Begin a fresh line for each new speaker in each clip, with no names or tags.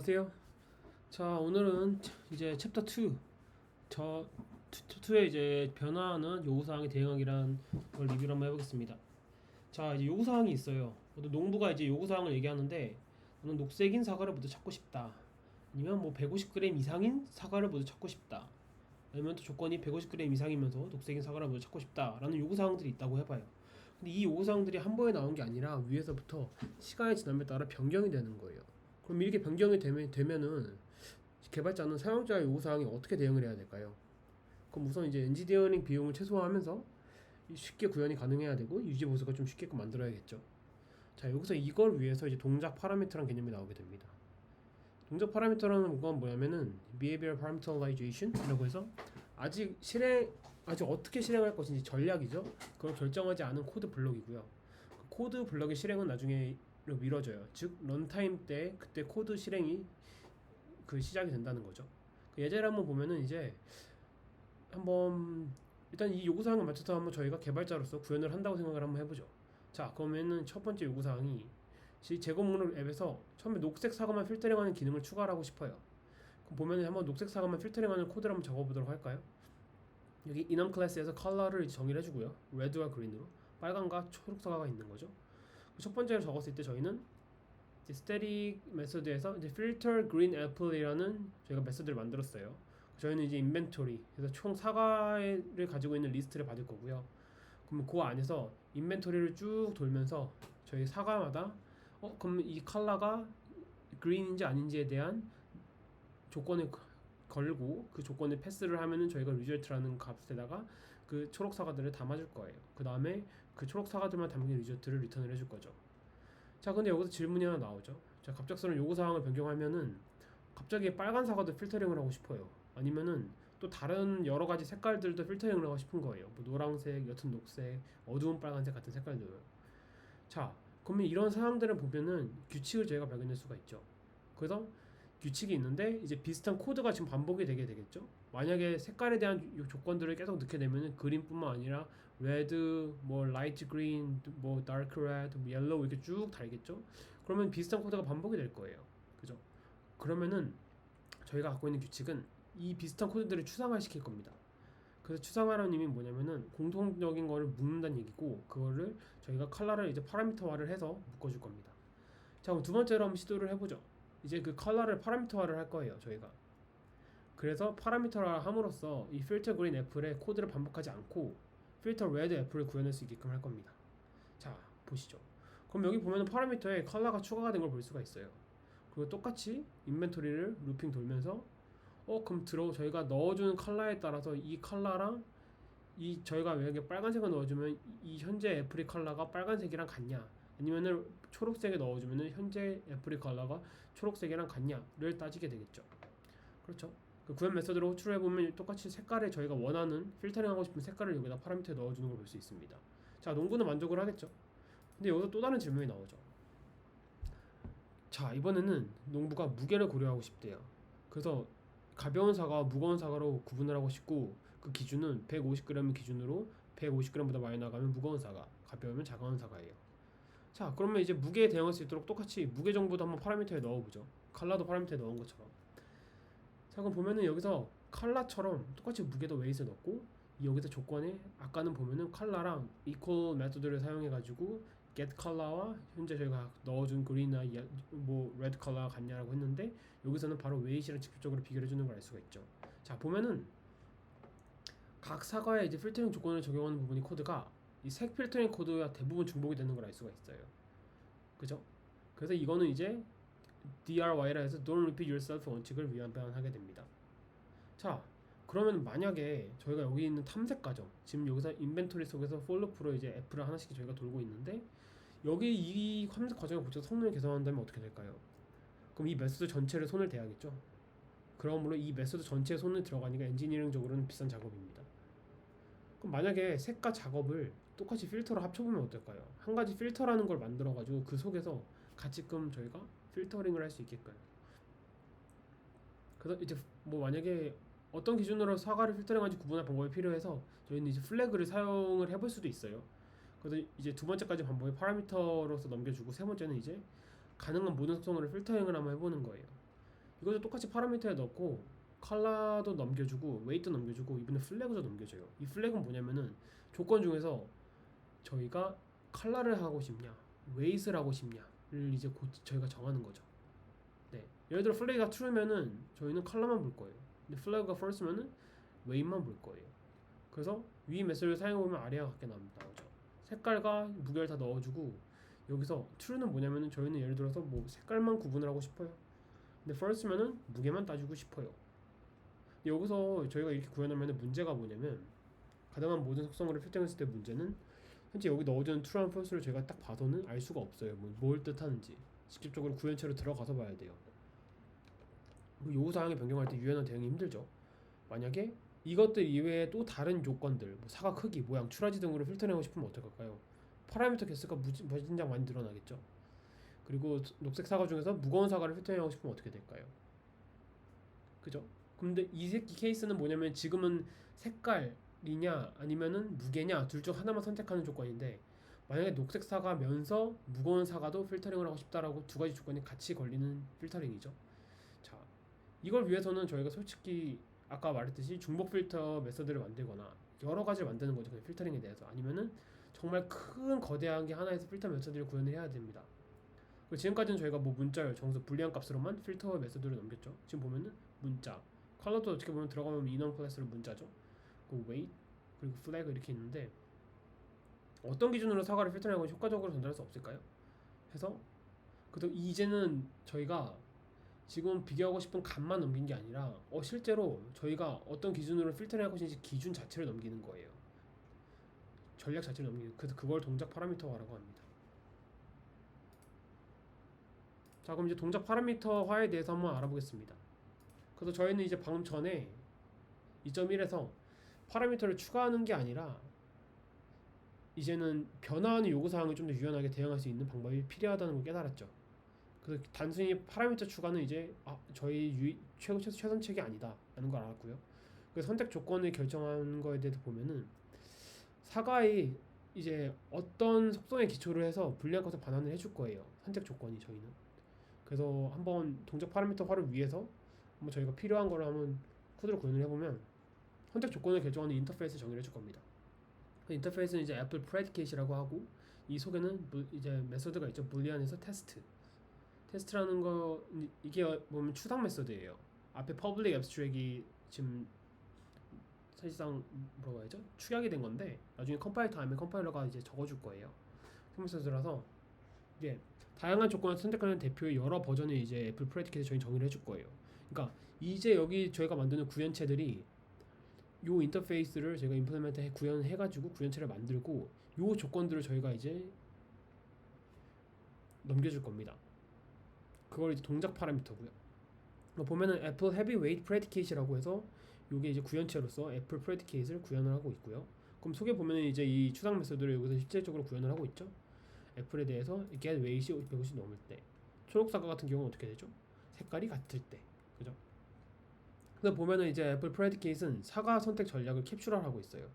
안녕하세요. 자, 오늘은 이제 챕터 2, 저 챕터 2에 이제 변화하는 요구사항에 대응하기란 걸 리뷰를 한번 해보겠습니다. 자, 이제 요구사항이 있어요. 농부가 이제 요구사항을 얘기하는데, 나는 녹색인 사과를 모두 찾고 싶다. 아니면 뭐 150g 이상인 사과를 모두 찾고 싶다. 아니면 또 조건이 150g 이상이면서 녹색인 사과를 모두 찾고 싶다라는 요구사항들이 있다고 해봐요. 근데 이 요구사항들이 한 번에 나온 게 아니라 위에서부터 시간이 지남에 따라 변경이 되는 거예요. 그럼 이렇게 변경이 되면은 개발자는 사용자의 요구사항에 어떻게 대응을 해야 될까요? 그럼 우선 이제 엔지니어링 비용을 최소화하면서 쉽게 구현이 가능해야 되고 유지 보수가 좀 쉽게끔 만들어야겠죠. 자, 여기서 이걸 위해서 이제 동작 파라미터라는 개념이 나오게 됩니다. 동작 파라미터라는 건 뭐냐면은 behavior parameterization 이라고 해서 아직 어떻게 실행할 것인지 전략이죠. 그걸 결정하지 않은 코드 블록이고요. 그 코드 블록의 실행은 나중에 미뤄져요. 즉 런타임 때 그때 코드 실행이 시작이 된다는 거죠. 그 예제를 한번 보면은 이제 한번 일단 이 요구사항을 맞춰서 한번 저희가 개발자로서 구현을 한다고 생각을 한번 해보죠. 자, 그러면은 첫 번째 요구사항이 제거 목록 앱에서 처음에 녹색 사과만 필터링하는 기능을 추가하고 싶어요. 그럼 보면은 한번 녹색 사과만 필터링하는 코드를 한번 적어보도록 할까요? 여기 enum 클래스에서 컬러를 정의를 해주고요. 레드와 그린으로 빨간과 초록 사과가 있는 거죠. 첫 번째로 적었을 때 저희는 이제 static 메소드에서 이제 filter green apple이라는 저희가 메소드를 만들었어요. 저희는 이제 인벤토리 그래서 총 사과를 가지고 있는 리스트를 받을 거고요. 그러면 그 안에서 인벤토리를 쭉 돌면서 저희 사과마다 그럼 이 컬러가 그린인지 아닌지에 대한 조건을 걸고 그 조건을 패스를 하면은 저희가 리절트라는 값에다가 그 초록 사과들을 담아줄 거예요. 그 다음에 그 초록 사과들만 담긴 리절트를 리턴을 해줄 거죠. 자, 근데 여기서 질문이 하나 나오죠. 자, 갑작스러운 요구사항을 변경하면은 갑자기 빨간 사과도 필터링을 하고 싶어요. 아니면은 또 다른 여러 가지 색깔들도 필터링을 하고 싶은 거예요. 뭐 노란색, 옅은 녹색, 어두운 빨간색 같은 색깔들. 자, 그러면 이런 상황들을 보면은 규칙을 저희가 발견할 수가 있죠. 그래서 규칙이 있는데 이제 비슷한 코드가 지금 반복이 되게 되겠죠. 만약에 색깔에 대한 조건들을 계속 넣게 되면은 그린뿐만 아니라 레드, 뭐 라이트 그린, 뭐 다크 레드, 뭐 옐로우 이렇게 쭉 달겠죠. 그러면 비슷한 코드가 반복이 될 거예요. 그죠? 그러면은 저희가 갖고 있는 규칙은 이 비슷한 코드들을 추상화시킬 겁니다. 그래서 추상화라는 의미는 뭐냐면은 공통적인 거를 묶는다는 얘기고 그거를 저희가 컬러를 이제 파라미터화를 해서 묶어줄 겁니다. 자, 그럼 두 번째로 한번 시도를 해보죠. 이제 그 컬러를 파라미터화를 할 거예요, 저희가. 그래서 파라미터화 함으로써 이 필터 그린 애플의 코드를 반복하지 않고 필터 레드 애플을 구현할 수 있게끔 할 겁니다. 자, 보시죠. 그럼 여기 보면은 파라미터에 컬러가 추가가 된 걸 볼 수가 있어요. 그리고 똑같이 인벤토리를 루핑 돌면서 그럼 저희가 넣어주는 컬러에 따라서 이 컬러랑 이 저희가 만약에 빨간색을 넣어주면 이 현재 애플의 컬러가 빨간색이랑 같냐 아니면은 초록색에 넣어주면은 현재 애플의 컬러가 초록색이랑 같냐를 따지게 되겠죠. 그렇죠. 그 구현 메서드로 호출해 보면 똑같이 색깔에 저희가 원하는 필터링하고 싶은 색깔을 여기다 파라미터에 넣어주는 걸 볼 수 있습니다. 자, 농구는 만족을 하겠죠. 근데 여기서 또 다른 질문이 나오죠. 자, 이번에는 농부가 무게를 고려하고 싶대요. 그래서 가벼운 사과와 무거운 사과로 구분을 하고 싶고 그 기준은 150g 기준으로 150g보다 많이 나가면 무거운 사과, 가벼우면 차가운 사과예요. 자, 그러면 이제 무게에 대응할 수 있도록 똑같이 무게 정보도 한번 파라미터에 넣어보죠. 컬러도 파라미터에 넣은 것처럼. 자, 그럼 보면은 여기서 컬러처럼 똑같이 무게도 웨이트에 넣고 여기서 조건에 아까는 보면은 컬러랑 equal 메소드를 사용해가지고 get 컬러와 현재 저희가 넣어준 그린이나 뭐 레드 컬러가 같냐라고 했는데 여기서는 바로 웨이트랑 직접적으로 비교를 해주는 걸 알 수가 있죠. 자, 보면은 각 사과에 이제 필터링 조건을 적용하는 부분이 코드가 이 색 필터링 코드와 대부분 중복이 되는 걸 알 수가 있어요. 그죠? 그래서 이거는 이제 DRY라 해서 Don't Repeat Yourself 원칙을 위반하게 됩니다. 자, 그러면 만약에 저희가 여기 있는 탐색 과정, 지금 여기서 인벤토리 속에서 폴로프로 이제 애플을 하나씩 저희가 돌고 있는데 여기 이 탐색 과정을 거쳐서 성능을 개선한다면 어떻게 될까요? 그럼 이 메소드 전체를 손을 대야겠죠. 그러므로 이 메소드 전체에 손을 들어가니까 엔지니어링적으로는 비싼 작업입니다. 그럼 만약에 색과 작업을 똑같이 필터로 합쳐보면 어떨까요? 한 가지 필터라는 걸 만들어가지고 그 속에서 같이끔 저희가 필터링을 할 수 있게끔. 그래서 이제 뭐 만약에 어떤 기준으로 사과를 필터링하는지 구분할 방법이 필요해서 저희는 이제 플래그를 사용을 해볼 수도 있어요. 그래서 이제 두 번째까지 방법이 파라미터로서 넘겨주고 세 번째는 이제 가능한 모든 속성으로 필터링을 한번 해보는 거예요. 이것도 똑같이 파라미터에 넣고 컬러도 넘겨주고 웨이트도 넘겨주고 이번에 플래그도 넘겨줘요. 이 플래그는 뭐냐면은 조건 중에서 저희가 컬러를 하고 싶냐 웨이트를 하고 싶냐를 이제 저희가 정하는 거죠. 네. 예를 들어 플래그가 true면은 저희는 컬러만 볼 거예요. 근데 플래그가 false면은 웨이트만 볼 거예요. 그래서 위 메소드를 사용해보면 아래와 같게 나오죠. 색깔과 무게를 다 넣어주고 여기서 true는 뭐냐면은 저희는 예를 들어서 뭐 색깔만 구분을 하고 싶어요. 근데 false면은 무게만 따지고 싶어요. 여기서 저희가 이렇게 구현하면 문제가 뭐냐면 가능한 모든 속성어를 필터했을 때 문제는 현재 여기 넣어주는 true랑 false를 저희가 딱 봐서는 알 수가 없어요. 뭘 뜻하는지 직접적으로 구현체로 들어가서 봐야 돼요. 요구사항의 변경할 때 유연한 대응이 힘들죠. 만약에 이것들 이외에 또 다른 요건들 뭐 사과 크기, 모양, 출하지 등으로 필터링하고 싶으면 어떡할까요? 파라미터 개수가 무진장 많이 늘어나겠죠. 그리고 녹색 사과 중에서 무거운 사과를 필터링하고 싶으면 어떻게 될까요? 그죠? 근데 이 케이스는 뭐냐면 지금은 색깔이냐 아니면은 무게냐 둘 중 하나만 선택하는 조건인데 만약에 녹색 사과면서 무거운 사과도 필터링을 하고 싶다라고 두 가지 조건이 같이 걸리는 필터링이죠. 자, 이걸 위해서는 저희가 솔직히 아까 말했듯이 중복 필터 메서드를 만들거나 여러 가지를 만드는 거죠. 그냥 필터링에 대해서 아니면은 정말 큰 거대한 게 하나에서 필터 메서드를 구현을 해야 됩니다. 지금까지는 저희가 뭐 문자열, 정수, 불리한 값으로만 필터 메서드를 넘겼죠. 지금 보면은 문자, 컬러도 어떻게 보면 들어가면 인원 클래스로 문자죠. 그 weight 그리고 flag 이렇게 있는데 어떤 기준으로 사과를 필터링하고 효과적으로 전달할 수 없을까요? 해서 그래도 이제는 저희가 지금 비교하고 싶은 값만 넘긴 게 아니라 실제로 저희가 어떤 기준으로 필터링 할 것인지 기준 자체를 넘기는 거예요. 전략 자체를 넘기는 그래서 그걸 동작 파라미터화라고 합니다. 자, 그럼 이제 동작 파라미터화에 대해서 한번 알아보겠습니다. 그래서 저희는 이제 방금 전에 2.1에서 파라미터를 추가하는 게 아니라 이제는 변화하는 요구사항을 좀 더 유연하게 대응할 수 있는 방법이 필요하다는 걸 깨달았죠. 그래서 단순히 파라미터 추가는 이제 저희 최선책이 아니다 라는 걸 알았고요. 그 선택 조건을 결정한 거에 대해서 보면은 사과의 이제 어떤 속성에 기초를 해서 불리한 것을 반환을 해줄 거예요. 선택 조건이 저희는. 그래서 한번 동작 파라미터화를 위해서 한번 저희가 필요한 거를 한번 코드로 구현을 해보면 선택 조건을 결정하는 인터페이스 정의를 해줄 겁니다. 그 인터페이스는 이제 애플 프레디케이트라고 하고 이 속에는 이제 메소드가 있죠. 불리안에서 테스트라는 거 이게 보면 추상 메소드예요. 앞에 public abstract이 지금 사실상 뭐라고 해야죠? 축약이 된 건데 나중에 컴파일 타임에 컴파일러가 이제 적어줄 거예요. 메소드라서 이제 다양한 조건을 선택하는 대표의 여러 버전을 이제 애플 프레디케이트 저희 정의를 해줄 거예요. 그러니까 이제 여기 저희가 만드는 구현체들이 요 인터페이스를 저희가 임플리멘트 구현해가지고 구현체를 만들고 요 조건들을 저희가 이제 넘겨줄 겁니다. 그걸 이제 동작 파라미터고요. 보면은 애플 헤비웨이트 프레디케이트라고 해서 요게 이제 구현체로서 애플 프레디케이트를 구현을 하고 있고요. 그럼 속에 보면은 이제 이 추상 메소드를 여기서 실질적으로 구현을 하고 있죠. 애플에 대해서 get weight이 150 넘을 때 초록 사과 같은 경우는 어떻게 되죠? 색깔이 같을 때, 그죠? 그래서 보면은 이제 애플 프레디케이트는 사과 선택 전략을 캡슐화하고 있어요.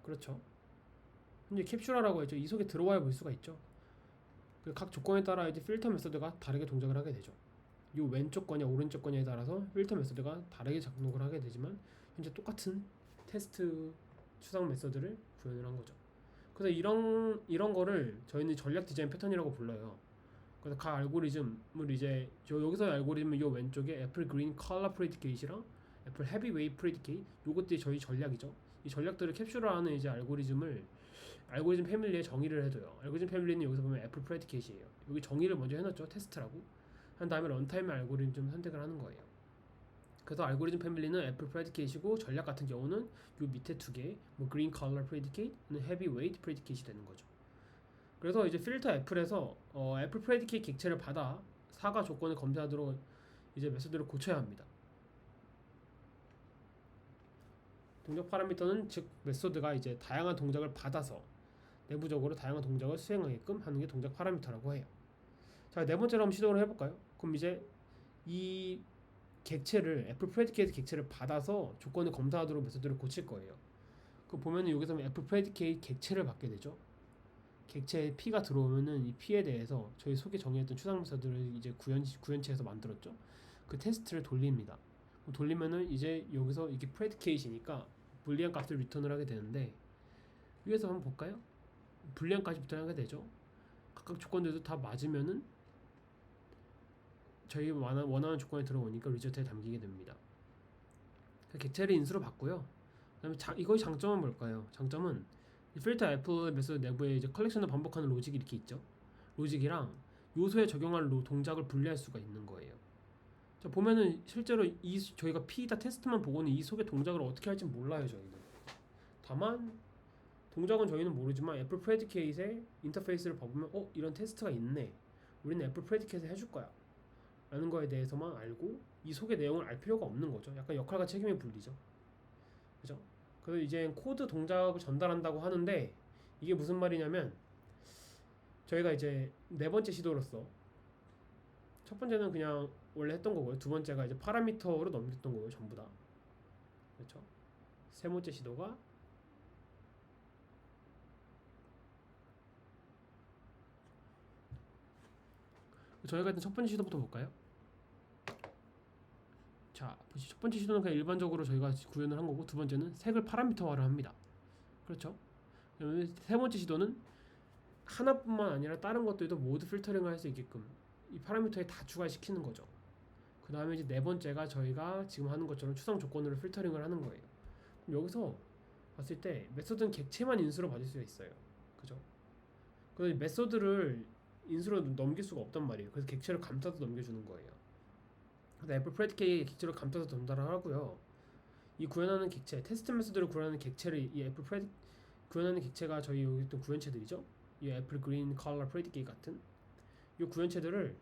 그렇죠? 현재 캡슐화라고 했죠. 이 속에 들어와야 볼 수가 있죠. 각 조건에 따라 이제 필터 메소드가 다르게 동작을 하게 되죠. 이 왼쪽 거냐 오른쪽 거냐에 따라서 필터 메소드가 다르게 작동을 하게 되지만 현재 똑같은 테스트 추상 메소드를 구현을 한 거죠. 그래서 이런 거를 저희는 전략 디자인 패턴이라고 불러요. 그래서 각 알고리즘을 이제 여기서의 알고리즘은 이 왼쪽에 애플 그린 컬러 프리디케이트랑 애플 헤비 웨이 프리디케이트 요것들이 저희 전략이죠. 이 전략들을 캡슐화하는 이제 알고리즘 패밀리에 정의를 해둬요. 알고리즘 패밀리는 여기서 보면 애플 프레디케이트예요. 여기 정의를 먼저 해놨죠. 테스트라고. 한 다음에 런타임의 알고리즘 선택을 하는 거예요. 그래서 알고리즘 패밀리는 애플 프레디케이트이고 전략 같은 경우는 요 밑에 두 개, 뭐 그린 컬러 프레디케이트는 헤비 웨이트 프레디케이트이 되는 거죠. 그래서 이제 필터 애플에서 애플 프레디케이트 객체를 받아 사과 조건을 검사하도록 이제 메소드를 고쳐야 합니다. 동작 파라미터는 즉 메소드가 이제 다양한 동작을 받아서 내부적으로 다양한 동작을 수행하게끔 하는 게 동작 파라미터라고 해요. 자, 네 번째로 한번 시도를 해볼까요? 그럼 이제 이 객체를 애플 프레디케이트 객체를 받아서 조건을 검사하도록 메소드를 고칠 거예요. 그 보면은 여기서 애플 프레디케이트 객체를 받게 되죠. 객체에 P가 들어오면은 이 P에 대해서 저희 속에 정의했던 추상 메소드를 이제 구현체에서 만들었죠. 그 테스트를 돌립니다. 돌리면은 이제 여기서 이게 프레디케이트니까 불리한 값을 리턴을 하게 되는데, 위에서 한번 볼까요? 불리한까지 리턴하게 되죠. 각각 조건들도 다 맞으면은 저희 원하는 조건에 들어오니까 리저트에 담기게 됩니다. 객체를 인수로 바꾸요. 그다음에 이거의 장점은 뭘까요? 장점은 이 필터 애플 메소드 내부에 이제 컬렉션을 반복하는 로직이 이렇게 있죠. 로직이랑 요소에 적용할 동작을 분리할 수가 있는 거예요. 자, 보면은 실제로 저희가 P다 테스트만 보고는 이 속의 동작을 어떻게 할지 몰라요. 저희는 다만 동작은 저희는 모르지만 애플 프레디케이트의 인터페이스를 봐보면 이런 테스트가 있네, 우리는 애플 프레디케이트 해줄 거야 라는 거에 대해서만 알고 이 속의 내용을 알 필요가 없는 거죠. 약간 역할과 책임의 분리죠. 그죠? 그래서 이제 코드 동작을 전달한다고 하는데, 이게 무슨 말이냐면 저희가 이제 네 번째 시도로서, 첫 번째는 그냥 원래 했던 거고요. 두 번째가 이제 파라미터로 넘겼던 거고요. 전부 다. 그렇죠? 세 번째 시도가 저희가 했던 첫 번째 시도부터 볼까요? 자, 첫 번째 시도는 그냥 일반적으로 저희가 구현을 한 거고, 두 번째는 색을 파라미터화를 합니다. 그렇죠? 세 번째 시도는 하나뿐만 아니라 다른 것들도 모두 필터링을 할 수 있게끔 이 파라미터에 다 추가시키는 거죠. 그 다음에 이제 네 번째가 저희가 지금 하는 것처럼 추상 조건으로 필터링을 하는 거예요. 그럼 여기서 봤을 때 메소드는 객체만 인수로 받을 수가 있어요. 그죠? 그래서 메소드를 인수로 넘길 수가 없단 말이에요. 그래서 객체를 감싸서 넘겨주는 거예요. 그래서 애플 프레디케이트 객체를 감싸서 전달을 하고요. 이 구현하는 객체, 테스트 메소드를 구현하는 객체를 이 애플 구현하는 객체가 저희 여기 있던 구현체들이죠. 이 애플 그린 컬러 프레디케이트 같은 이 구현체들을,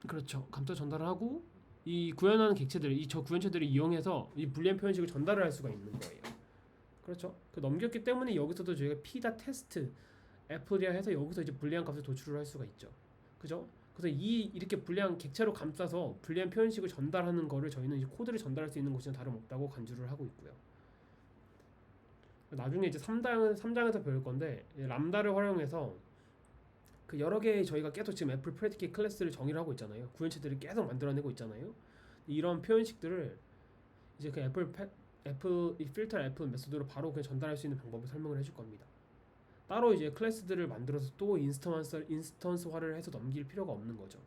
그렇죠, 감싸 전달을 하고, 이 구현하는 객체들, 저 구현체들을 이용해서 이 불리한 표현식을 전달을 할 수가 있는 거예요. 그렇죠? 그 넘겼기 때문에 여기서도 저희가 P다 테스트 애플이야 해서 여기서 이제 불리한 값을 도출을 할 수가 있죠. 그죠? 그래서 이렇게 불리한 객체로 감싸서 불리한 표현식을 전달하는 거를 저희는 이제 코드를 전달할 수 있는 것이나 다름없다고 간주를 하고 있고요. 나중에 이제 3장에서 배울 건데, 람다를 활용해서 그 여러 개의 저희가 계속 지금 애플 프레디케이트 클래스를 정의를 하고 있잖아요. 구현체들을 계속 만들어내고 있잖아요. 이런 표현식들을 이제 그 이 필터 애플 메소드로 바로 그냥 전달할 수 있는 방법을 설명을 해줄 겁니다. 따로 이제 클래스들을 만들어서 또 인스턴스화를 해서 넘길 필요가 없는 거죠.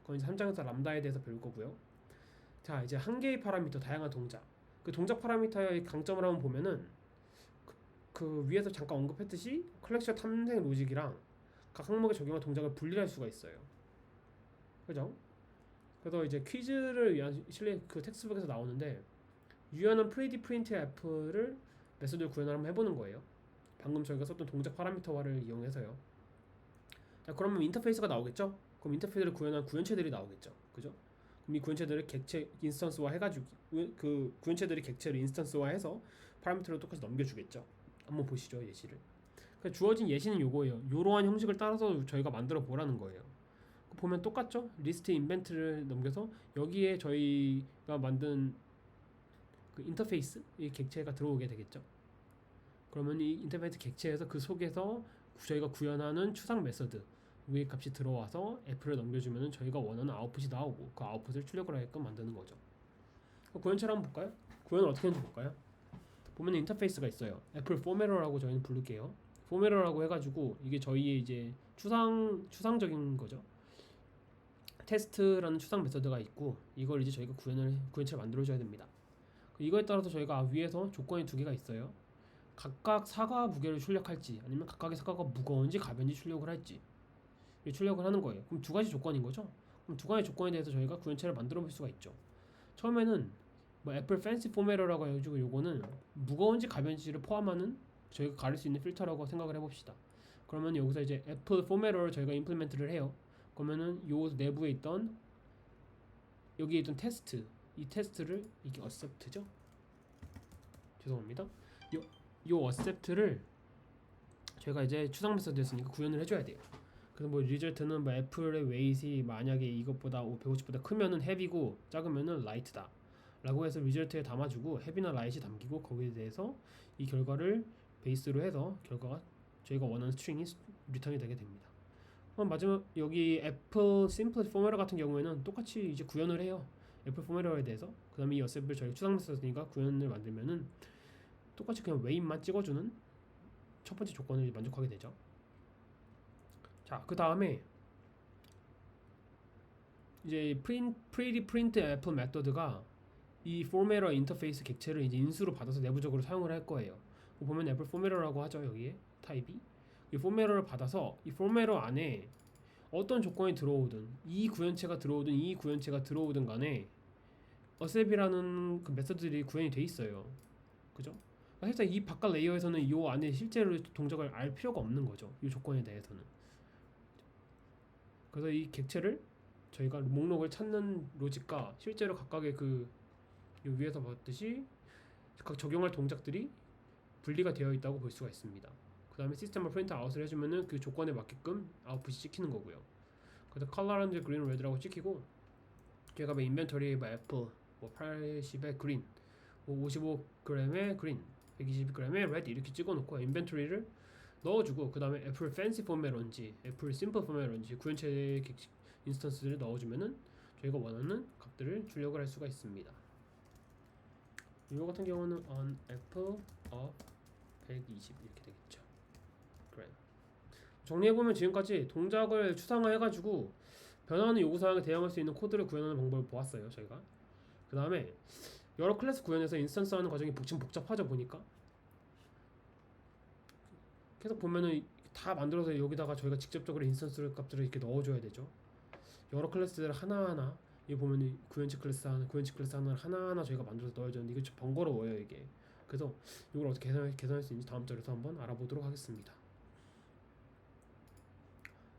그건 이제 3장에서 람다에 대해서 배울 거고요. 자, 이제 한 개의 파라미터, 다양한 동작. 그 동작 파라미터의 강점을 한번 보면은 그 위에서 잠깐 언급했듯이 컬렉션 탐색 로직이랑 각 항목에 적용한 동작을 분리할 수가 있어요. 그죠? 그래서 이제 퀴즈를 위한 실내 그 텍스트북에서 나오는데, 유연한 프린트 애플을 메소드를 구현을 한번 해보는 거예요. 방금 저희가 썼던 동작 파라미터화를 이용해서요. 자, 그러면 인터페이스가 나오겠죠? 그럼 인터페이스를 구현한 구현체들이 나오겠죠. 그죠? 그럼 이 구현체들을 객체 인스턴스화 해가지고 그 구현체들이 객체를 인스턴스화해서 파라미터를 똑같이 넘겨주겠죠. 한번 보시죠, 예시를. 그러니까 주어진 예시는 요거예요. 요러한 형식을 따라서 저희가 만들어 보라는 거예요. 보면 똑같죠? 리스트 인벤트를 넘겨서 여기에 저희가 만든 그 인터페이스 이 객체가 들어오게 되겠죠. 그러면 이 인터페이스 객체에서 그 속에서 저희가 구현하는 추상 메서드 위의 값이 들어와서 애플을 넘겨주면 저희가 원하는 아웃풋이 나오고, 그 아웃풋을 출력을 하게끔 만드는 거죠. 구현체를 한번 볼까요? 구현을 어떻게 하는지 볼까요? 보면 인터페이스가 있어요. 애플 포메러라고 저희는 부를게요. 포메러라고 해가지고 이게 저희의 이제 추상적인 거죠. 테스트라는 추상 메서드가 있고, 이걸 이제 저희가 구현체를 만들어줘야 됩니다. 이거에 따라서 저희가 위에서 조건이 두 개가 있어요. 각각 사과 무게를 출력할지, 아니면 각각의 사과가 무거운지 가벼운지 출력을 할지 출력을 하는 거예요. 그럼 두 가지 조건인 거죠. 그럼 두 가지 조건에 대해서 저희가 구현체를 만들어 볼 수가 있죠. 처음에는 뭐 애플 팬시 포메러라고 해가지고 요거는 무거운지 가벼운지를 포함하는 저희가 가릴 수 있는 필터라고 생각을 해봅시다. 그러면 여기서 이제 애플 포메러를 저희가 임플리멘트를 해요. 그러면은 요 내부에 있던 여기에 있던 테스트, 이 테스트를, 이게 어셉트죠? 죄송합니다. 요 어셉트를 저희가 이제 추상 메서드였으니까 구현을 해줘야 돼요. 그래서 뭐 리절트는 뭐 애플의 웨이트이 만약에 이것보다 150보다 크면은 헤비고 작으면은 라이트다 라고 해서 리절트에 담아주고, 헤비나 라이트이 담기고, 거기에 대해서 이 결과를 베이스로 해서 결과가 저희가 원하는 스트링이 리턴이 되게 됩니다. 마지막 여기 애플 심플 포메라 같은 경우에는 똑같이 이제 구현을 해요. 애플 포메라에 대해서. 그다음에 이 어셈블 저희가 추상 메서드니까 구현을 만들면은 똑같이 그냥 웨인만 찍어주는 첫 번째 조건을 만족하게 되죠. 자, 그 다음에 이제 프리티 프린트 애플 메서드가 이 포메라 인터페이스 객체를 이제 인수로 받아서 내부적으로 사용을 할 거예요. 보면 애플 포메라라고 하죠. 여기에 타입이 이 포메라를 받아서 이 포메라 안에 어떤 조건이 들어오든 이 구현체가 들어오든 이 구현체가 들어오든 간에 어셉이라는 그 메서드들이 구현이 돼 있어요. 그죠? 사실상 이 바깥 레이어에서는 이 안에 실제로 동작을 알 필요가 없는 거죠. 이 조건에 대해서는. 그래서 이 객체를 저희가 목록을 찾는 로직과 실제로 각각의 그 위에서 봤듯이 각 적용할 동작들이 분리가 되어 있다고 볼 수가 있습니다. 그 다음에 시스템을 프린트 아웃을 해주면은 그 조건에 맞게끔 아웃풋이 찍히는 거고요. 그래서 컬러라든지 그린, 레드라고 찍히고 제가 뭐 인벤토리 뭐 애플 뭐 80에 그린, 뭐 55g에 그린, 120g에 레드 이렇게 찍어놓고 인벤토리를 넣어주고 그 다음에 애플 팬시 포맷런지, 애플 심플 포맷런지 구현체 인스턴스를 넣어주면은 저희가 원하는 값들을 출력을 할 수가 있습니다. 이거 같은 경우는 on apple of 120 이렇게 되겠죠. 그래. 정리해보면 지금까지 동작을 추상화해가지고 변화하는 요구사항에 대응할 수 있는 코드를 구현하는 방법을 보았어요. 저희가 그 다음에 여러 클래스 구현해서 인스턴스하는 과정이 지금 복잡하죠. 보니까 계속 보면은 다 만들어서 여기다가 저희가 직접적으로 인스턴스 값들을 이렇게 넣어줘야 되죠. 여러 클래스들을 하나하나 여기 보면은 구현치 클래스 하나 하나하나 저희가 만들어서 넣어야 되는데 이게 좀 번거로워요 이게. 그래서 이걸 어떻게 계산할 수 있는지 다음 절에서 한번 알아보도록 하겠습니다.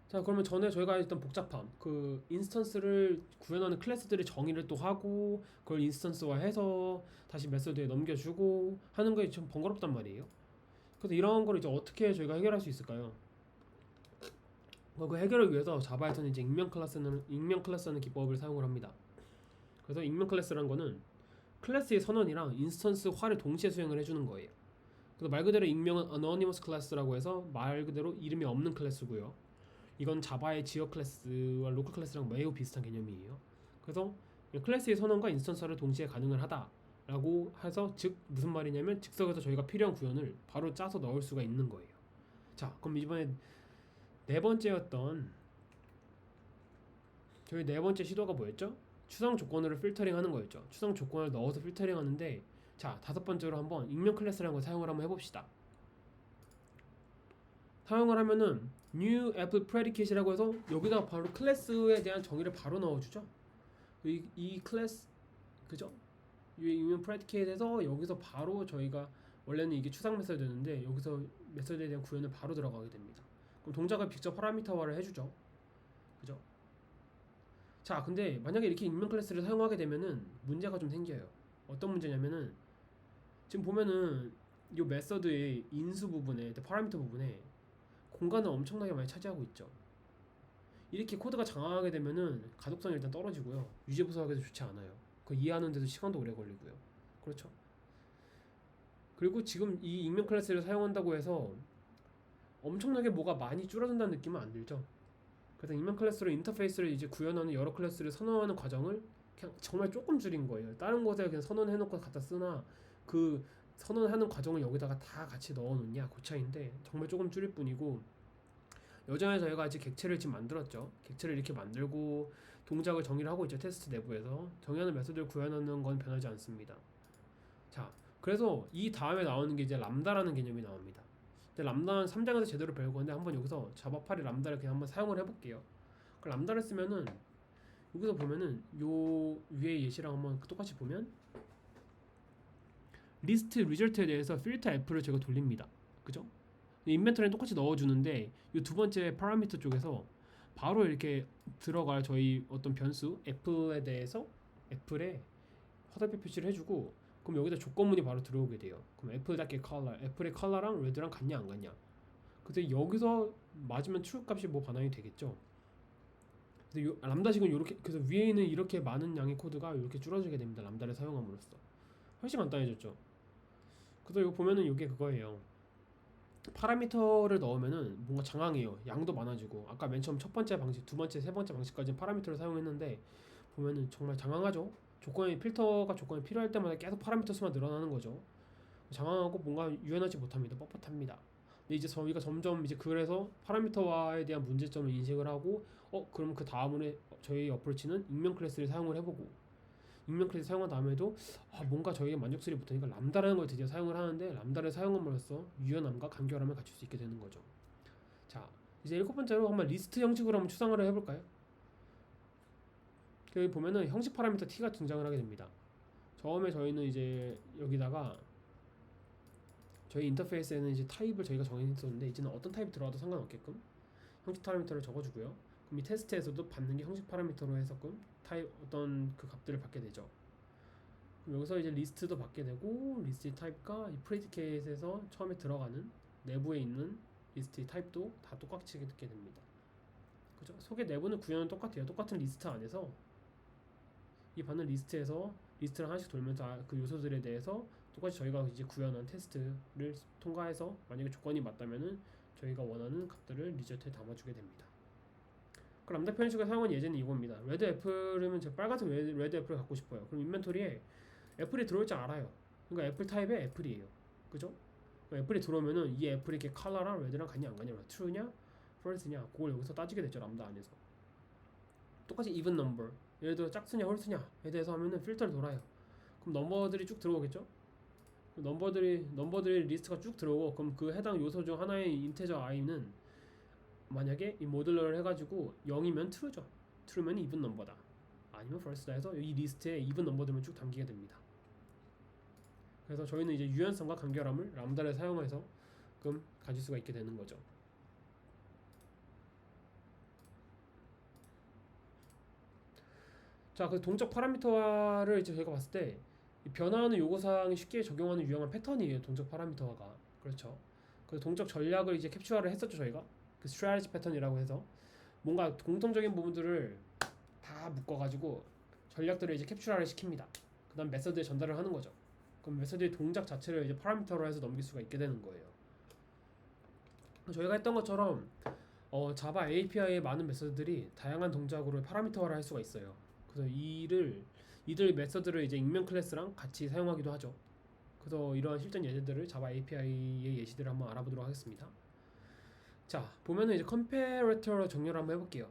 자, 그러면 전에 저희가 했던 복잡함 그 인스턴스를 구현하는 클래스들의 정의를 또 하고 그걸 인스턴스화해서 다시 메소드에 넘겨주고 하는 게 좀 번거롭단 말이에요. 그래서 이런 걸 이제 어떻게 저희가 해결할 수 있을까요? 그 해결을 위해서 자바에서는 이제 익명 클래스라는 기법을 사용을 합니다. 그래서 익명 클래스라는 거는 클래스의 선언이랑 인스턴스화를 동시에 수행을 해주는 거예요. 그래서 말 그대로 익명은 anonymous 클래스라고 해서 말 그대로 이름이 없는 클래스고요. 이건 자바의 지역 클래스와 로컬 클래스랑 매우 비슷한 개념이에요. 그래서 클래스의 선언과 인스턴스화를 동시에 가능을 하다라고 해서 즉 무슨 말이냐면 즉석에서 저희가 필요한 구현을 바로 짜서 넣을 수가 있는 거예요. 자, 그럼 이번에 네 번째였던 저희 네 번째 시도가 뭐였죠? 추상 조건으로 필터링 하는 거였죠. 추상 조건을 넣어서 필터링 하는데 자, 다섯 번째로 한번 익명 클래스라는 걸 사용을 한번 해봅시다. 사용을 하면은 new apple predicate이라고 해서 여기다가 바로 클래스에 대한 정의를 바로 넣어주죠. 이 클래스 그죠? 이 익명 predicate에서 여기서 바로 저희가 원래는 이게 추상 메서드였는데 여기서 메서드에 대한 구현을 바로 들어가게 됩니다. 그럼 동작을 직접 파라미터화를 해주죠. 그죠? 자, 근데 만약에 이렇게 익명 클래스를 사용하게 되면은 문제가 좀 생겨요. 어떤 문제냐면은 지금 보면은 이 메서드의 인수 부분에, 파라미터 부분에 공간을 엄청나게 많이 차지하고 있죠. 이렇게 코드가 장황하게 되면은 가독성이 일단 떨어지고요. 유지 보수하기도 좋지 않아요. 그거 이해하는데도 시간도 오래 걸리고요. 그렇죠? 그리고 지금 이 익명 클래스를 사용한다고 해서 엄청나게 뭐가 많이 줄어든다는 느낌은 안 들죠. 그래서 익명 클래스로 인터페이스를 이제 구현하는 여러 클래스를 선언하는 과정을 그냥 정말 조금 줄인 거예요. 다른 곳에 그냥 선언해놓고 갖다 쓰나 그 선언하는 과정을 여기다가 다 같이 넣어놓냐 그 차이인데 정말 조금 줄일 뿐이고 여전히 저희가 아직 객체를 지금 만들었죠. 객체를 이렇게 만들고 동작을 정의를 하고 있죠. 테스트 내부에서 정의하는 메소드를 구현하는 건 변하지 않습니다. 자, 그래서 이 다음에 나오는 게 이제 람다라는 개념이 나옵니다. 근데 람다는 3장에서 제대로 배울 건데 한번 여기서 자바팔이 람다를 그냥 한번 사용을 해볼게요. 그 람다를 쓰면은 여기서 보면은 요 위에 예시랑 한번 똑같이 보면 리스트 리절트에 대해서 필터 F를 제가 돌립니다. 그죠? 인벤토리는 똑같이 넣어주는데 이 두 번째 파라미터 쪽에서 바로 이렇게 들어갈 저희 어떤 변수 F에 대해서 애플에 화살표 표시를 해주고 그럼 여기다 조건문이 바로 들어오게 돼요. 그럼 애플답게 컬러, 애플의 컬러랑 레드랑 같냐 안 같냐. 그래서 여기서 맞으면 true 값이 뭐 반환이 되겠죠. 그래서 요 람다식은 이렇게 그래서 위에 있는 이렇게 많은 양의 코드가 이렇게 줄어들게 됩니다. 람다를 사용함으로써 훨씬 간단해졌죠. 그래서 이거 보면은 이게 그거예요. 파라미터를 넣으면은 뭔가 장황해요. 양도 많아지고 아까 맨 처음 첫 번째 방식, 두 번째, 세 번째 방식까지는 파라미터를 사용했는데 보면은 정말 장황하죠. 조건이 필요할 때마다 계속 파라미터 수만 늘어나는 거죠. 장황하고 뭔가 유연하지 못합니다. 뻣뻣합니다. 근데 이제 저희가 점점 이제 그래서 파라미터화에 대한 문제점을 인식을 하고 그럼 그 다음에 저희 어프로치는 익명 클래스를 사용을 해보고 익명 클래스 사용한 다음에도 뭔가 저희가 만족스럽지 못하니까 람다라는 걸 드디어 사용을 하는데 람다를 사용함으로써 유연함과 간결함을 갖출 수 있게 되는 거죠. 자, 이제 일곱 번째로 한번 리스트 형식으로 한번 추상을 해볼까요? 여기 보면은 형식 파라미터 t가 등장을 하게 됩니다. 처음에 저희는 이제 여기다가 저희 인터페이스에는 이제 타입을 저희가 정했었는데 이제는 어떤 타입이 들어가도 상관없게끔 형식 파라미터를 적어주고요. 그럼 이 테스트에서도 받는 게 형식 파라미터로 해서끔 타입 어떤 그 값들을 받게 되죠. 그럼 여기서 이제 리스트도 받게 되고 리스트의 타입과 이 프레디케이트에서 처음에 들어가는 내부에 있는 리스트의 타입도 다 똑같이 듣게 됩니다. 그죠? 속의 내부는 구현은 똑같아요. 똑같은 리스트 안에서 이 받는 리스트에서 리스트를 하나씩 돌면서 그 요소들에 대해서 똑같이 저희가 이제 구현한 테스트를 통과해서 만약에 조건이 맞다면은 저희가 원하는 값들을 리저트에 담아주게 됩니다. 그 람다 표현식을 사용한 예제는 이겁니다. 레드 애플이면 제가 빨간색 레드 애플을 갖고 싶어요. 그럼 인벤토리에 애플이 들어올 줄 알아요. 그러니까 애플 타입의 애플이에요. 그죠? 애플이 들어오면은 이 애플이 이렇게 컬러랑 레드랑 같냐 안 같냐, true냐, false냐, 그걸 여기서 따지게 되죠. 람다 안에서. 똑같이 even number, 예를 들어 짝수냐 홀수냐에 대해서 하면은 필터를 돌아요. 그럼 넘버들이 쭉 들어오겠죠? 넘버들이 리스트가 쭉 들어오고 그럼 그 해당 요소 중 하나의 인테저 i는 만약에 이 모듈러를 해가지고 0이면 true죠. true면 even 넘버다. 아니면 false다 해서 이 리스트에 even 넘버들만 쭉 담기게 됩니다. 그래서 저희는 이제 유연성과 간결함을 람다를 사용해서 그럼 가질 수가 있게 되는 거죠. 자, 그 동적 파라미터화를 이제 저희가 봤을 때 변화하는 요구사항이 쉽게 적용하는 유용한 패턴이에요. 동적 파라미터화가. 그렇죠. 그 동적 전략을 이제 캡처를 했었죠. 저희가 그 strategy 패턴이라고 해서 뭔가 공통적인 부분들을 다 묶어가지고 전략들을 이제 캡처를 시킵니다. 그 다음 메서드에 전달을 하는 거죠. 그럼 메서드의 동작 자체를 이제 파라미터로 해서 넘길 수가 있게 되는 거예요. 저희가 했던 것처럼 자바 API의 많은 메서드들이 다양한 동작으로 파라미터화를 할 수가 있어요. 그래서 이들 메서드를 이제 익명 클래스랑 같이 사용하기도 하죠. 그래서 이러한 실전 예제들을 자바 API의 예시들을 한번 알아보도록 하겠습니다. 자, 보면은 이제 컴패러터로 정렬을 한번 해볼게요.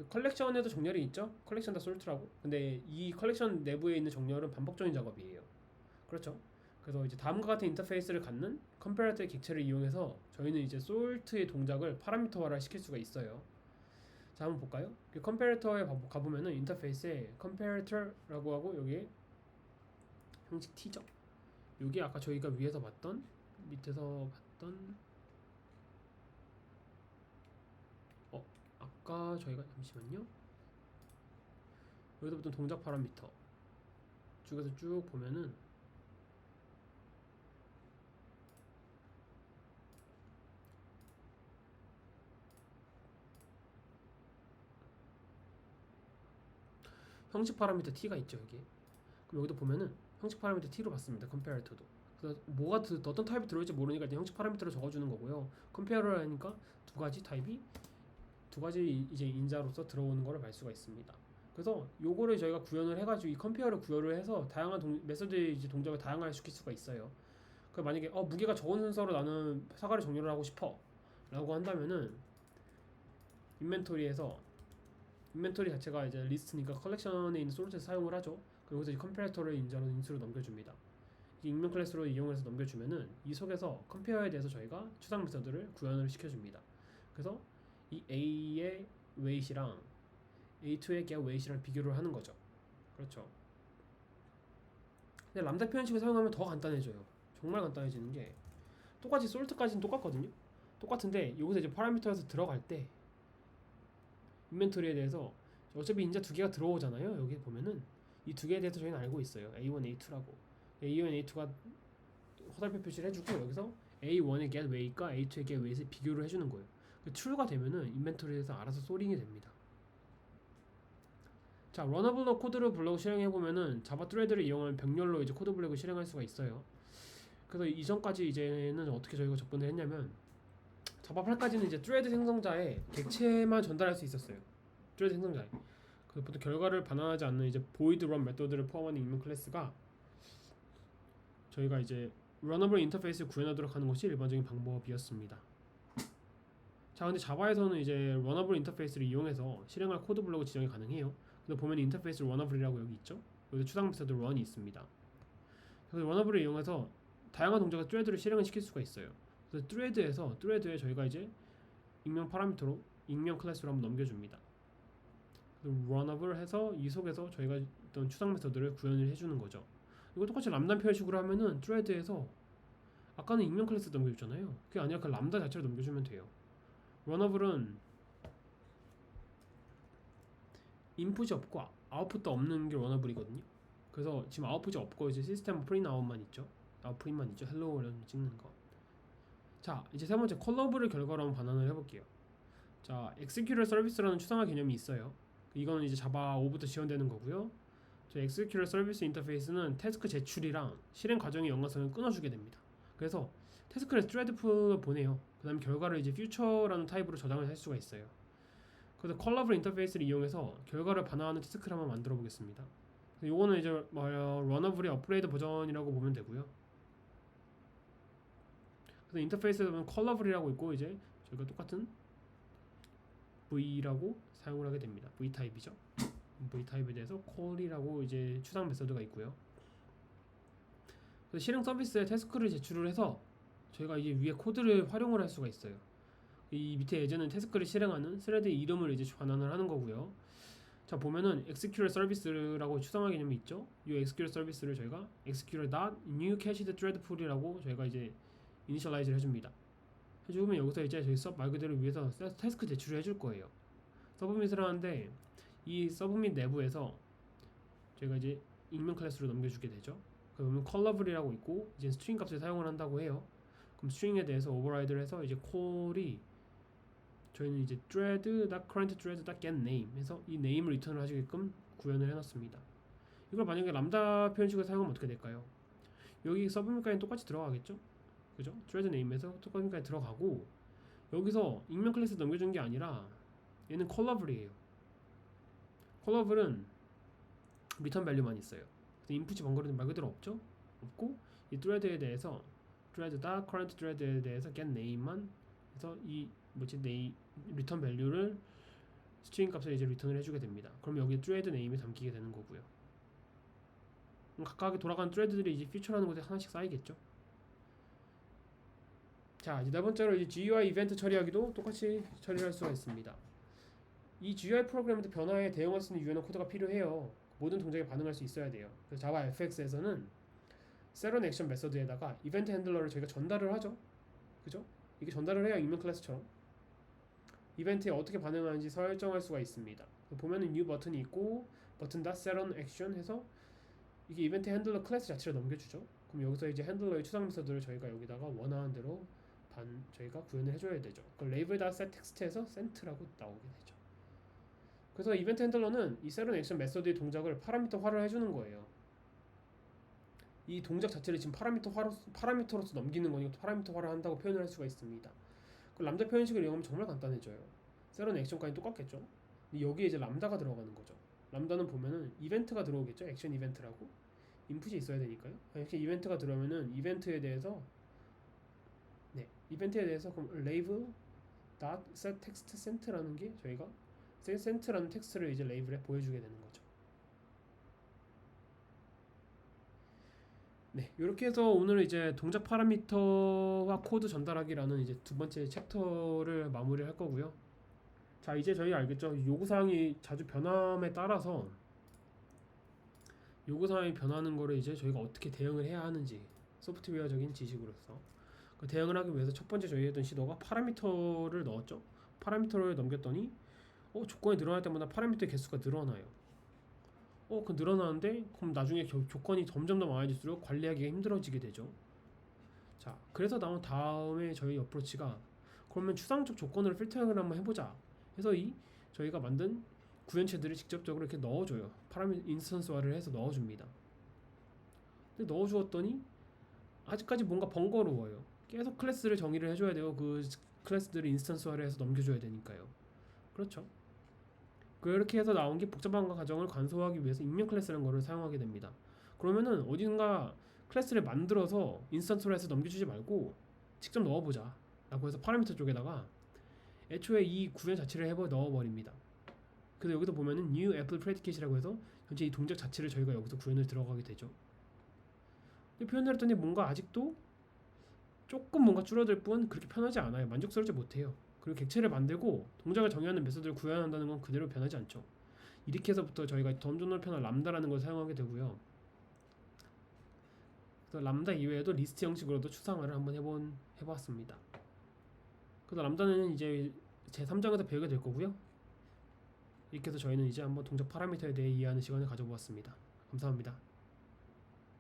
컬렉션에도 정렬이 있죠. 컬렉션 다 솔트라고. 근데 이 컬렉션 내부에 있는 정렬은 반복적인 작업이에요. 그렇죠. 그래서 이제 다음과 같은 인터페이스를 갖는 컴패러터의 객체를 이용해서 저희는 이제 솔트의 동작을 파라미터화를 시킬 수가 있어요. 자, 한번 볼까요? 컴패러터에 가보면은 인터페이스에 컴패러터라고 하고 여기에 형식 t죠. 여기 아까 저희가 위에서 봤던 밑에서 봤던 아까 저희가 잠시만요. 여기서 봤던 동작 파라미터 쭉에서 쭉 보면은 형식 파라미터 t가 있죠. 여기. 그럼 여기도 보면은 형식 파라미터 t로 봤습니다. 컴페어터도. 그래서 어떤 타입이 들어올지 모르니까 일단 형식 파라미터를 적어주는 거고요. 컴페어를 하니까 두 가지 타입이 두 가지 이제 인자로서 들어오는 거를 알 수가 있습니다. 그래서 요거를 저희가 구현을 해가지고 이 컴페어를 구현을 해서 다양한 메서드의 이제 동작을 다양하게 시킬 수가 있어요. 그 만약에 무게가 적은 순서로 나는 사과를 정렬을 하고 싶어 라고 한다면은 인벤토리 자체가 이제 리스트니까 컬렉션에 있는 소르트를 사용을 하죠. 그리고 여기서 컴페어터를 인수로 넘겨줍니다. 익명 클래스로 이용해서 넘겨주면은 이 속에서 컴페어에 대해서 저희가 추상 메서드를 구현을 시켜줍니다. 그래서 이 A의 weight이랑 A2의 get weight이랑 비교를 하는 거죠. 그렇죠. 근데 람다 표현식을 사용하면 더 간단해져요. 정말 간단해지는 게 똑같이 솔트까지는 똑같거든요. 똑같은데 여기서 이제 파라미터에서 들어갈 때 인벤토리에 대해서 어차피 인자 두 개가 들어오잖아요. 여기 보면은 이 두 개에 대해서 저희는 알고 있어요. A1, A2라고. A1, A2가 화살표 표시를 해주고 여기서 A1의 get weight과 A2의 get weight을 비교를 해주는 거예요. true가 되면은 인벤토리에서 알아서 소링이 됩니다. 자, 러너블럭 코드를 블럭 실행해 보면은 자바 트레드를 이용한 병렬로 이제 코드 블럭을 실행할 수가 있어요. 그래서 이전까지 이제는 어떻게 저희가 접근을 했냐면 자바 8까지는 이제 thread 생성자에 객체만 전달할 수 있었어요. thread 생성자에. 그 보통 결과를 반환하지 않는 이제 void run 메소드를 포함하는 익명 클래스가 저희가 이제 runnable 인터페이스를 구현하도록 하는 것이 일반적인 방법이었습니다. 자, 근데 자바에서는 이제 runnable 인터페이스를 이용해서 실행할 코드 블록을 지정이 가능해요. 근데 보면 인터페이스 runnable이라고 여기 있죠. 여기 추상 메소드 run이 있습니다. 그래서 runnable을 이용해서 다양한 동작과 thread를 실행을 시킬 수가 있어요. 그래서 thread에 저희가 이제 익명 파라미터로 익명 클래스로 한번 넘겨줍니다. runnable 해서 이 속에서 저희가 어떤 추상 메소드를 구현을 해주는 거죠. 이거 똑같이 람다 표현식으로 하면은 thread에서 아까는 익명 클래스 넘겨줬잖아요. 그게 아니라 그 람다 자체를 넘겨주면 돼요. runnable은 인풋이 없고 아웃풋도 없는 게 runnable이거든요. 그래서 지금 아웃풋이 없고 이제 시스템 프린트 아웃만 있죠. 아웃프린트만 있죠. 헬로를 찍는 거. 자, 이제 세 번째 컬러블을 결과로 한번 반환을 해볼게요. 자, executor service라는 추상화 개념이 있어요. 이거는 이제 자바 5부터 지원되는 거고요. 저 executor service 인터페이스는 태스크 제출이랑 실행 과정의 연관성을 끊어주게 됩니다. 그래서 태스크를 thread 풀을 보내요. 그 다음에 결과를 이제 future라는 타입으로 저장을 할 수가 있어요. 그래서 컬러블 인터페이스를 이용해서 결과를 반환하는 태스크를 한번 만들어 보겠습니다. 요거는 이제 runnable의 업그레이드 버전이라고 보면 되고요. 그래서 인터페이스에 보면 컬러블이라고 있고 이제 저희가 똑같은 V라고 사용을 하게 됩니다. V 타입이죠. V 타입에 대해서 call이라고 이제 추상 메소드가 있고요. 그래서 실행 서비스에 태스크를 제출을 해서 저희가 이제 위에 코드를 활용을 할 수가 있어요. 이 밑에 예전엔 태스크를 실행하는 스레드의 이름을 이제 반환을 하는 거고요. 자, 보면은 executor service라고 추상화 개념이 있죠. 이 executor service를 저희가 executor.new cached thread pool이라고 저희가 이제 이니셜라이즈를 해줍니다. 해주면 여기서 이제 저희 서브 말 그대로 위에서 태스크 제출을 해줄 거예요. 서브밋을 하는데 이 서브밋 내부에서 저희가 이제 익명 클래스로 넘겨주게 되죠. 그러면 컬러블이라고 있고 이제 스트링 값을 사용을 한다고 해요. 그럼 스트링에 대해서 오버라이드를 해서 이제 콜이 저희는 이제 thread.currentThread.getName 해서 이 네임을 리턴을 하시게끔 구현을 해놨습니다. 이걸 만약에 람다 표현식을 사용하면 어떻게 될까요? 여기 서브밋까지는 똑같이 들어가겠죠? 그죠? thread name에서 똑같이까지 들어가고 여기서 익명 클래스 넘겨준 게 아니라 얘는 컬러블이에요. 컬러블은 리턴 밸류만 있어요. 그래서 인풋이 번거로운 말 그대로 없죠? 없고 이 thread에 대해서 thread.currentThread에 대해서 getName만 해서 이 네임 리턴 밸류를 스트링 값을 이제 리턴을 해주게 됩니다. 그럼 여기 thread name이 담기게 되는 거고요. 각각의 돌아가는 thread들이 이제 퓨처라는 곳에 하나씩 쌓이겠죠. 자, 이제 네 번째로 이제 GUI 이벤트 처리하기도 똑같이 처리할 수가 있습니다. 이 GUI 프로그램한테 변화에 대응할 수 있는 유연한 코드가 필요해요. 모든 동작에 반응할 수 있어야 돼요. 그래서 자바 FX에서는 set 액션 메소드에다가 이벤트 핸들러를 저희가 전달을 하죠. 그죠? 이게 전달을 해야 익명 클래스처럼 이벤트에 어떻게 반응하는지 설정할 수가 있습니다. 보면은 new 버튼이 있고 button.setOnAction 해서 이게 이벤트 핸들러 클래스 자체를 넘겨주죠. 그럼 여기서 이제 핸들러의 추상 메소드를 저희가 여기다가 원하는 대로 저희가 구현을 해줘야 되죠. 그 label.setText에서 sent라고 나오게 되죠. 그래서 이벤트 핸들러는 이 setOnAction 메소드의 동작을 파라미터화를 해주는 거예요. 이 동작 자체를 지금 파라미터로서 넘기는 거니까 파라미터화를 한다고 표현을 할 수가 있습니다. 그 람다 표현식을 이용하면 정말 간단해져요. 셋온 액션까지 똑같겠죠. 근데 여기에 이제 람다가 들어가는 거죠. 람다는 보면은 이벤트가 들어오겠죠. 액션 이벤트라고 인풋이 있어야 되니까요. 이렇게 이벤트가 들어오면은 이벤트에 대해서 그럼 label.setTextSent라는 게 저희가 sent라는 텍스트를 이제 레이블에 보여주게 되는 거죠. 네, 이렇게 해서 오늘 이제 동작 파라미터와 코드 전달하기라는 이제 두 번째 챕터를 마무리할 거고요. 자, 이제 저희 알겠죠? 요구사항이 자주 변함에 따라서 요구사항이 변하는 거를 이제 저희가 어떻게 대응을 해야 하는지 소프트웨어적인 지식으로서 그 대응을 하기 위해서 첫 번째 저희 했던 시도가 파라미터를 넣었죠. 파라미터를 넘겼더니 조건이 늘어날 때마다 파라미터 개수가 늘어나요. 그 늘어나는데 그럼 나중에 조건이 점점 더 많아질수록 관리하기가 힘들어지게 되죠. 자, 그래서 나온 다음에 저희 어프로치가 그러면 추상적 조건을 필터링을 한번 해보자 해서 저희가 만든 구현체들을 직접적으로 이렇게 넣어줘요. 인스턴스화를 해서 넣어줍니다. 근데 넣어주었더니 아직까지 뭔가 번거로워요. 계속 클래스를 정의를 해줘야 돼요. 그 클래스들을 인스턴스화를 해서 넘겨줘야 되니까요. 그렇죠. 그렇게 해서 나온 게 복잡한 과정을 간소화하기 위해서 익명 클래스라는 거를 사용하게 됩니다. 그러면은 어딘가 클래스를 만들어서 인스턴스로 해서 넘겨주지 말고 직접 넣어보자 라고 해서 파라미터 쪽에다가 애초에 이 구현 자체를 넣어버립니다. 그래서 여기서 보면은 new apple predicate이라고 해서 현재 이 동작 자체를 저희가 여기서 구현을 들어가게 되죠. 표현을 했더니 뭔가 아직도 조금 뭔가 줄어들 뿐 그렇게 편하지 않아요. 만족스럽지 못해요. 그리고 객체를 만들고 동작을 정의하는 메소드를 구현한다는 건 그대로 변하지 않죠. 이렇게 해서부터 저희가 점점 편한 람다라는 걸 사용하게 되고요. 그래서 람다 이외에도 리스트 형식으로도 추상화를 한번 해보았습니다. 그래서 람다는 이제 제 3장에서 배우게 될 거고요. 이렇게 해서 저희는 이제 한번 동작 파라미터에 대해 이해하는 시간을 가져보았습니다. 감사합니다.